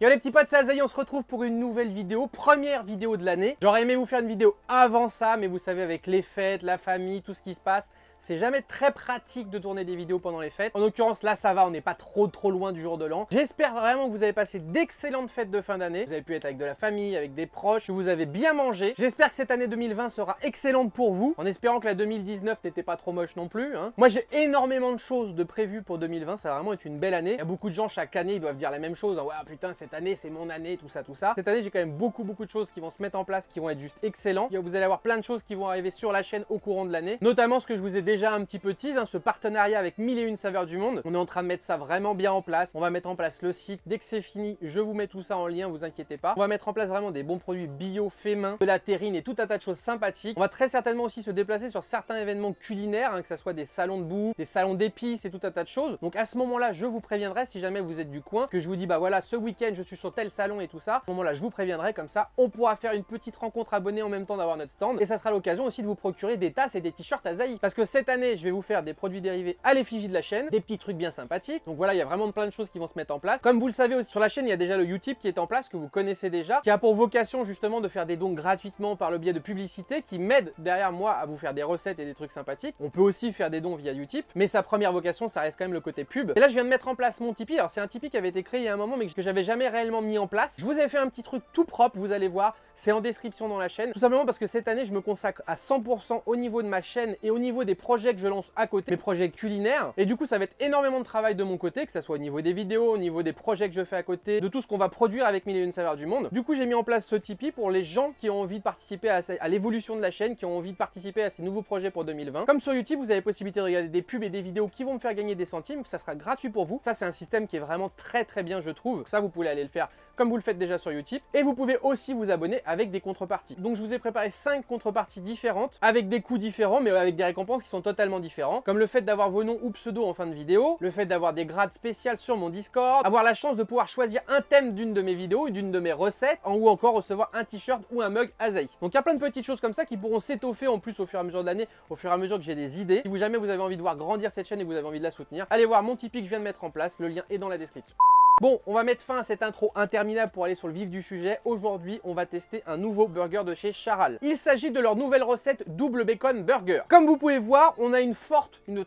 Yo les petits potes, c'est Azaï, on se retrouve pour une nouvelle vidéo, première vidéo de l'année. J'aurais aimé vous faire une vidéo avant ça, mais vous savez avec les fêtes, la famille, tout ce qui se passe, c'est jamais très pratique de tourner des vidéos pendant les fêtes. En l'occurrence là ça va, on n'est pas trop loin du jour de l'an. J'espère vraiment que vous avez passé d'excellentes fêtes de fin d'année. Vous avez pu être avec de la famille, avec des proches, que vous avez bien mangé. J'espère que cette année 2020 sera excellente pour vous, en espérant que la 2019 n'était pas trop moche non plus. Moi j'ai énormément de choses de prévues pour 2020, ça va vraiment être une belle année. Il y a beaucoup de gens chaque année, ils doivent dire la même chose, ouais putain cette année c'est mon année, tout ça. Cette année j'ai quand même beaucoup de choses qui vont se mettre en place, qui vont être juste excellents. Vous allez avoir plein de choses qui vont arriver sur la chaîne au courant de l'année, notamment ce que je vous ai déjà un petit peu tease, ce partenariat avec 1001 saveurs du monde. On est en train de mettre ça vraiment bien en place. On va mettre en place le site. Dès que c'est fini, je vous mets tout ça en lien, vous inquiétez pas. On va mettre en place vraiment des bons produits bio, faits main, de la terrine et tout un tas de choses sympathiques. On va très certainement aussi se déplacer sur certains événements culinaires, que ce soit des salons de bouffe, des salons d'épices et tout un tas de choses. Donc à ce moment-là, je vous préviendrai si jamais vous êtes du coin, que je vous dis bah voilà, ce week-end je suis sur tel salon et tout ça. À ce moment-là, je vous préviendrai, comme ça on pourra faire une petite rencontre abonnée en même temps d'avoir notre stand. Et ça sera l'occasion aussi de vous procurer des tasses et des t-shirts Azaï. Parce que cette année, je vais vous faire des produits dérivés à l'effigie de la chaîne, des petits trucs bien sympathiques. Donc voilà, il y a vraiment plein de choses qui vont se mettre en place. Comme vous le savez aussi sur la chaîne, il y a déjà le Utip qui est en place, que vous connaissez déjà, qui a pour vocation justement de faire des dons gratuitement par le biais de publicité, qui m'aide derrière moi à vous faire des recettes et des trucs sympathiques. On peut aussi faire des dons via Utip, mais sa première vocation, ça reste quand même le côté pub. Et là, je viens de mettre en place mon Tipeee. Alors c'est un Tipeee qui avait été créé il y a un moment, mais que j'avais jamais réellement mis en place. Je vous ai fait un petit truc tout propre, vous allez voir, c'est en description dans la chaîne. Tout simplement parce que cette année, je me consacre à 100% au niveau de ma chaîne et au niveau des projets que je lance à côté, mes projets culinaires. Et du coup, ça va être énormément de travail de mon côté, que ce soit au niveau des vidéos, au niveau des projets que je fais à côté, de tout ce qu'on va produire avec 1001 saveurs du monde. Du coup, j'ai mis en place ce Tipeee pour les gens qui ont envie de participer à l'évolution de la chaîne, qui ont envie de participer à ces nouveaux projets pour 2020. Comme sur YouTube, vous avez possibilité de regarder des pubs et des vidéos qui vont me faire gagner des centimes. Ça sera gratuit pour vous. Ça, c'est un système qui est vraiment très bien, je trouve. Ça, vous pouvez aller le faire comme vous le faites déjà sur Utip. Et vous pouvez aussi vous abonner avec des contreparties. Donc, je vous ai préparé 5 contreparties différentes, avec des coûts différents, mais avec des récompenses qui sont totalement différents. Comme le fait d'avoir vos noms ou pseudos en fin de vidéo, le fait d'avoir des grades spéciales sur mon Discord, avoir la chance de pouvoir choisir un thème d'une de mes vidéos ou d'une de mes recettes, ou encore recevoir un t-shirt ou un mug Azaï. Donc il y a plein de petites choses comme ça qui pourront s'étoffer en plus au fur et à mesure de l'année, au fur et à mesure que j'ai des idées. Si jamais vous avez envie de voir grandir cette chaîne et que vous avez envie de la soutenir, allez voir mon Tipeee que je viens de mettre en place, le lien est dans la description. Bon, on va mettre fin à cette intro interminable pour aller sur le vif du sujet. Aujourd'hui, on va tester un nouveau burger de chez Charal. Il s'agit de leur nouvelle recette double bacon burger. Comme vous pouvez voir, on a une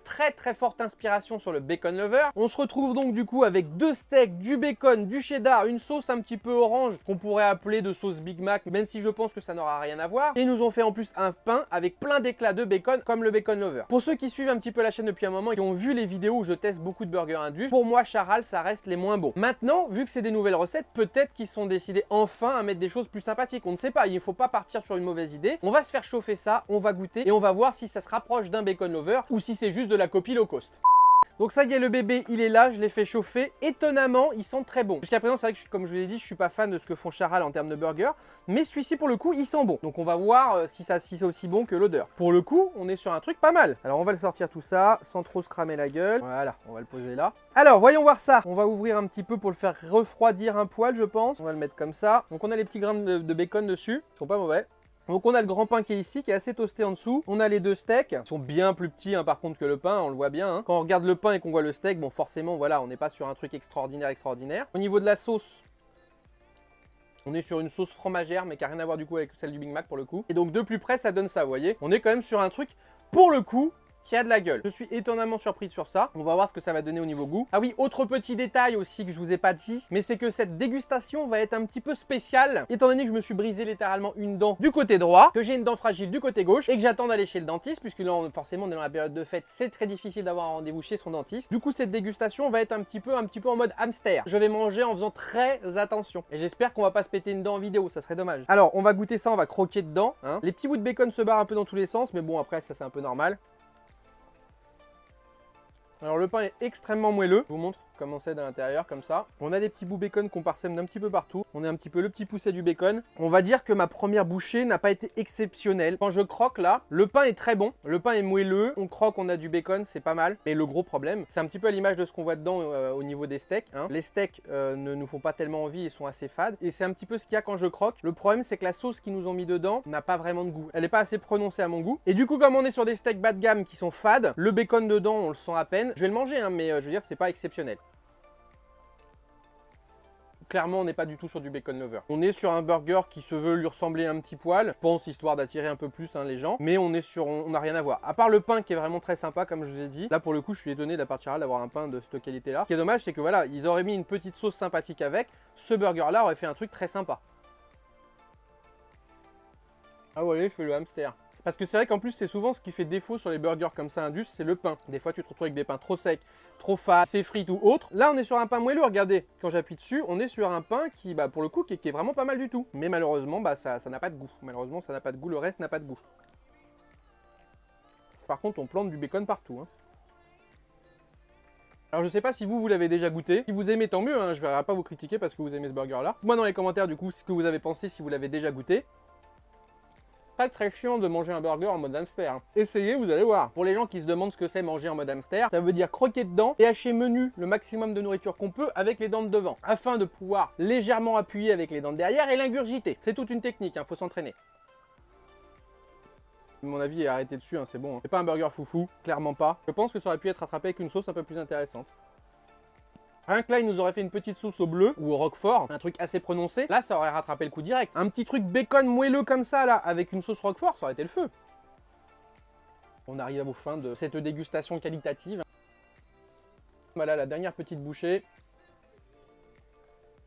très forte inspiration sur le bacon lover. On se retrouve donc du coup avec 2 steaks, du bacon, du cheddar, une sauce un petit peu orange qu'on pourrait appeler de sauce Big Mac, même si je pense que ça n'aura rien à voir. Et ils nous ont fait en plus un pain avec plein d'éclats de bacon comme le bacon lover. Pour ceux qui suivent un petit peu la chaîne depuis un moment et qui ont vu les vidéos où je teste beaucoup de burgers indus, pour moi Charal ça reste les moins bons. Maintenant, vu que c'est des nouvelles recettes, peut-être qu'ils sont décidés enfin à mettre des choses plus sympathiques. On ne sait pas, il ne faut pas partir sur une mauvaise idée. On va se faire chauffer ça, on va goûter et on va voir si ça se rapproche d'un bacon lover ou si c'est juste de la copie low cost. Donc ça y est, le bébé il est là, je l'ai fait chauffer. Étonnamment, ils sont très bons. Jusqu'à présent, c'est vrai que comme je vous l'ai dit, je suis pas fan de ce que font Charal en termes de burger, mais celui-ci pour le coup, il sent bon. Donc on va voir si c'est aussi bon que l'odeur. Pour le coup, on est sur un truc pas mal. Alors on va le sortir tout ça, sans trop se cramer la gueule. Voilà, on va le poser là. Alors voyons voir ça. On va ouvrir un petit peu pour le faire refroidir un poil, je pense. On va le mettre comme ça. Donc on a les petits grains de bacon dessus, ils sont pas mauvais. Donc on a le grand pain qui est ici, qui est assez toasté en dessous. On a les 2 steaks, ils sont bien plus petits par contre que le pain, on le voit bien. Quand on regarde le pain et qu'on voit le steak, bon forcément voilà, on n'est pas sur un truc extraordinaire. Au niveau de la sauce, on est sur une sauce fromagère, mais qui n'a rien à voir du coup avec celle du Big Mac pour le coup. Et donc de plus près, ça donne ça, vous voyez. On est quand même sur un truc, pour le coup, qui a de la gueule. Je suis étonnamment surpris sur ça. On va voir ce que ça va donner au niveau goût. Ah oui, autre petit détail aussi que je vous ai pas dit, mais c'est que cette dégustation va être un petit peu spéciale, étant donné que je me suis brisé littéralement une dent du côté droit, que j'ai une dent fragile du côté gauche, et que j'attends d'aller chez le dentiste, puisque là, forcément, on est dans la période de fête, c'est très difficile d'avoir un rendez-vous chez son dentiste. Du coup, cette dégustation va être un petit peu en mode hamster. Je vais manger en faisant très attention. Et j'espère qu'on va pas se péter une dent en vidéo, ça serait dommage. Alors, on va goûter ça, on va croquer dedans. Les petits bouts de bacon se barrent un peu dans tous les sens, mais bon, après, ça c'est un peu normal. Alors le pain est extrêmement moelleux, je vous montre comment c'est à l'intérieur, comme ça. On a des petits bouts bacon qu'on parsème d'un petit peu partout. On est un petit peu le petit poucet du bacon. On va dire que ma première bouchée n'a pas été exceptionnelle. Quand je croque là, le pain est très bon. Le pain est moelleux. On croque, on a du bacon, c'est pas mal. Mais le gros problème, c'est un petit peu à l'image de ce qu'on voit dedans au niveau des steaks. Les steaks ne nous font pas tellement envie et sont assez fades. Et c'est un petit peu ce qu'il y a quand je croque. Le problème, c'est que la sauce qu'ils nous ont mis dedans n'a pas vraiment de goût. Elle n'est pas assez prononcée à mon goût. Et du coup, comme on est sur des steaks bas de gamme qui sont fades, le bacon dedans, on le sent à peine. Je vais le manger, mais je veux dire, c'est pas exceptionnel. clairement on n'est pas du tout sur du bacon lover. On est sur un burger qui se veut lui ressembler un petit poil, je pense histoire d'attirer un peu plus les gens, mais on n'a rien à voir. À part le pain qui est vraiment très sympa comme je vous ai dit, là pour le coup je suis étonné de la part de Charal d'avoir un pain de cette qualité là. Ce qui est dommage c'est que voilà, ils auraient mis une petite sauce sympathique avec, ce burger là aurait fait un truc très sympa. Ah ouais, je fais le hamster. Parce que c'est vrai qu'en plus, c'est souvent ce qui fait défaut sur les burgers comme ça Indus, c'est le pain. Des fois, tu te retrouves avec des pains trop secs, trop fat, c'est frites ou autre. Là, on est sur un pain moelleux, regardez. Quand j'appuie dessus, on est sur un pain qui, pour le coup, qui est vraiment pas mal du tout. Mais malheureusement, ça n'a pas de goût. Malheureusement, ça n'a pas de goût, le reste n'a pas de goût. Par contre, on plante du bacon partout. Hein. Alors je sais pas si vous l'avez déjà goûté. Si vous aimez, tant mieux, hein. Je ne vais pas vous critiquer parce que vous aimez ce burger là. Moi dans les commentaires du coup ce que vous avez pensé si vous l'avez déjà goûté. Très chiant de manger un burger en mode hamster. Essayez, vous allez voir. Pour les gens qui se demandent ce que c'est manger en mode hamster, ça veut dire croquer dedans et hacher menu le maximum de nourriture qu'on peut avec les dents de devant, afin de pouvoir légèrement appuyer avec les dents de derrière et l'ingurgiter. C'est toute une technique, faut s'entraîner. À mon avis, arrêtez dessus, c'est bon. C'est pas un burger foufou, clairement pas. Je pense que ça aurait pu être rattrapé avec une sauce un peu plus intéressante. Rien que là, il nous aurait fait une petite sauce au bleu ou au roquefort, un truc assez prononcé. Là, ça aurait rattrapé le coup direct. Un petit truc bacon moelleux comme ça, là, avec une sauce roquefort, ça aurait été le feu. On arrive aux fins de cette dégustation qualitative. Voilà la dernière petite bouchée.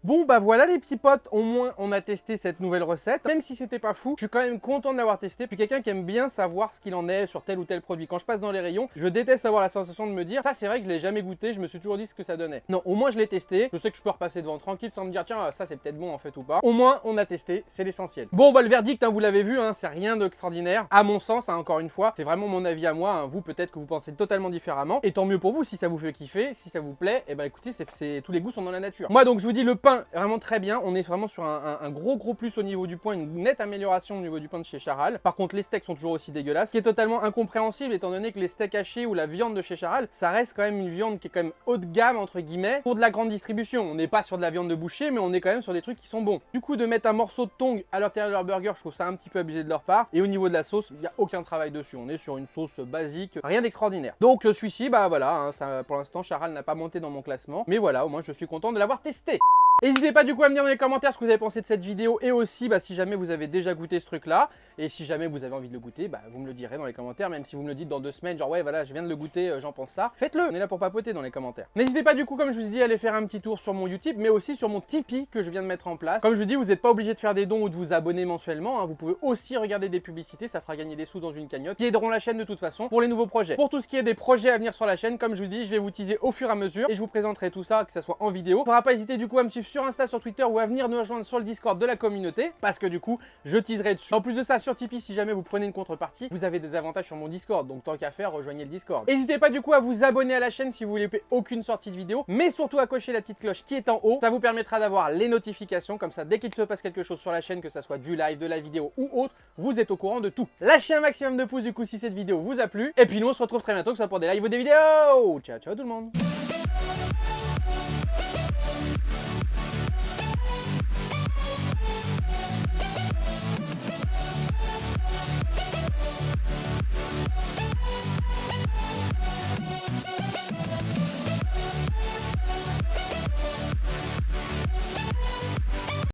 Bon voilà les petits potes, au moins on a testé cette nouvelle recette. Même si c'était pas fou, je suis quand même content de l'avoir testé. Je suis quelqu'un qui aime bien savoir ce qu'il en est sur tel ou tel produit. Quand je passe dans les rayons, je déteste avoir la sensation de me dire ça c'est vrai que je l'ai jamais goûté, je me suis toujours dit ce que ça donnait. Non, au moins je l'ai testé, je sais que je peux repasser devant tranquille sans me dire tiens ça c'est peut-être bon en fait ou pas. Au moins on a testé, c'est l'essentiel. Bon le verdict vous l'avez vu, c'est rien d'extraordinaire. À mon sens, encore une fois, c'est vraiment mon avis à moi. Vous peut-être que vous pensez totalement différemment. Et tant mieux pour vous si ça vous fait kiffer, si ça vous plaît, et écoutez, tous les goûts sont dans la nature. Moi donc je vous dis le pain vraiment très bien. On est vraiment sur un gros plus au niveau du pain, une nette amélioration au niveau du pain de chez Charal. Par contre les steaks sont toujours aussi dégueulasses, ce qui est totalement incompréhensible étant donné que les steaks hachés ou la viande de chez Charal, ça reste quand même une viande qui est quand même haut de gamme entre guillemets pour de la grande distribution. On n'est pas sur de la viande de boucher, mais on est quand même sur des trucs qui sont bons. Du coup de mettre un morceau de tongue à l'intérieur de leur burger, je trouve ça un petit peu abusé de leur part. Et au niveau de la sauce, il n'y a aucun travail dessus. On est sur une sauce basique, rien d'extraordinaire. Donc celui-ci, voilà, ça, pour l'instant Charal n'a pas monté dans mon classement, mais voilà, au moins je suis content de l'avoir testé. N'hésitez pas du coup à me dire dans les commentaires ce que vous avez pensé de cette vidéo et aussi si jamais vous avez déjà goûté ce truc là et si jamais vous avez envie de le goûter, vous me le direz dans les commentaires, même si vous me le dites dans 2 semaines, genre ouais voilà je viens de le goûter, j'en pense ça, faites-le, on est là pour papoter dans les commentaires. N'hésitez pas du coup comme je vous ai dit à aller faire un petit tour sur mon YouTube mais aussi sur mon Tipeee que je viens de mettre en place. Comme je vous dis, vous n'êtes pas obligé de faire des dons ou de vous abonner mensuellement, vous pouvez aussi regarder des publicités, ça fera gagner des sous dans une cagnotte qui aideront la chaîne de toute façon pour les nouveaux projets. Pour tout ce qui est des projets à venir sur la chaîne, comme je vous dis, je vais vous teaser au fur et à mesure et je vous présenterai tout ça, que ça soit en vidéo. Il ne faudra pas hésiter du coup à me suivre sur Insta, sur Twitter ou à venir nous rejoindre sur le Discord de la communauté parce que du coup je teaserai dessus. En plus de ça, sur Tipeee, si jamais vous prenez une contrepartie, vous avez des avantages sur mon Discord, donc tant qu'à faire, rejoignez le Discord. N'hésitez pas du coup à vous abonner à la chaîne si vous voulez louper aucune sortie de vidéo, mais surtout à cocher la petite cloche qui est en haut, ça vous permettra d'avoir les notifications, comme ça dès qu'il se passe quelque chose sur la chaîne, que ça soit du live, de la vidéo ou autre, vous êtes au courant de tout. Lâchez un maximum de pouces du coup si cette vidéo vous a plu, et puis nous on se retrouve très bientôt, que ce soit pour des lives ou des vidéos. Ciao ciao tout le monde.